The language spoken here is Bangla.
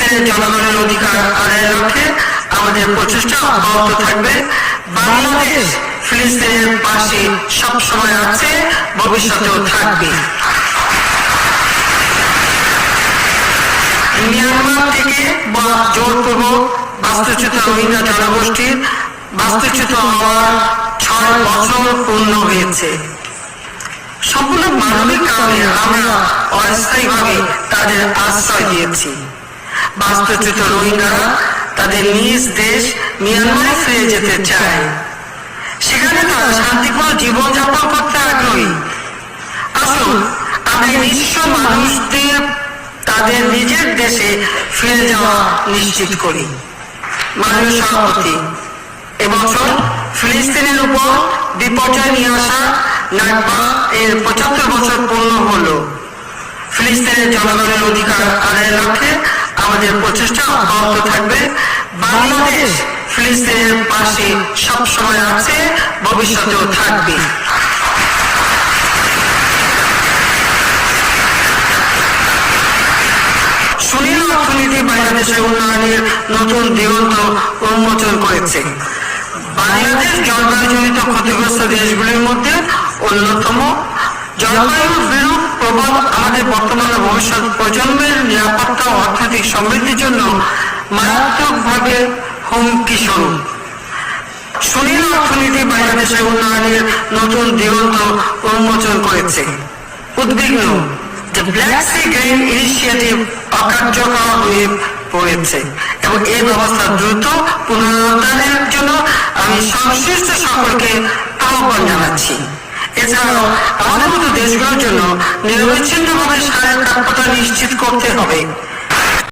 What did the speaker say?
ফিলিস্তিনের জনগণের অধিকার আদায়ের লক্ষ্যে আমাদের প্রচেষ্টা অব্যাহত থাকবে। বাংলাদেশ ফিলিস্তিনের পাশে সবসময় আছে, ভবিষ্যতেও থাকবে। মিয়ানমার থেকে জোরপূর্বক বাস্তুচ্যুত রোহিঙ্গা জনগোষ্ঠীর বাস্তুচ্যুত হওয়ার 6 বছর পূর্ণ হয়েছে। সম্পূর্ণ মানবিক কারণে আমরা অস্থায়ীভাবে তাদের আশ্রয় দিয়েছি। বাস্তুচ্যুত রোহিঙ্গারা তাদের নিজ দেশ মিয়ানমারে ফিরে যেতে চায়। সেখানে তারা শান্তিপূর্ণ জীবনযাপন করতে আগ্রহী। আসুন আমরা নিঃস্ব মানুষদের তাদের নিজের দেশে ফিরে যাওয়া নিশ্চিত করি। মাননীয় সভাপতি, এবছর ফিলিস্তিনের উপর বিপর্যয় নিয়ে আসা নাকবা এর 75 বছর পূর্ণ হলো। ফিলিস্তিনের জনগণের অধিকার আদায়ের লক্ষ্যে আমাদের প্রচেষ্টা অব্যাহত থাকবে। বাংলাদেশ ফিলিস্তিনের পাশে সবসময় আছে, ভবিষ্যতেও থাকবে। সুনীল অর্থনীতি বাংলাদেশের উন্নয়নের নতুন দিগন্ত উন্মোচন করেছে। বাংলাদেশ জলবায়ুজনিত ক্ষতিগ্রস্ত দেশগুলির মধ্যে অন্যতম। জলবায়ুর বিরূপ প্রভাব আমাদের বর্তমান ও ভবিষ্যৎ প্রজন্মের নিরাপত্তা ও অর্থনৈতিক সমৃদ্ধির জন্য মারাত্মকভাবে হুমকি স্বরূপ। সুনীল অর্থনীতি বাংলাদেশের উন্নয়নের নতুন দিগন্ত উন্মোচন করেছে। উদ্বিগ্ন যে ব্ল্যাক সি গ্রিন ইনিশিয়েটিভ অকার্যকর হয়ে পড়েছে এবং এই ব্যবস্থা দ্রুত পুনরুদ্ধারের জন্য আমি সংশ্লিষ্ট সকলকে আহ্বান জানাচ্ছি। এছাড়াও আমাদের মতো দেশগুলোর জন্য নিরবিচ্ছিন্নভাবে সারের প্রাপ্যতা নিশ্চিত করতে হবে।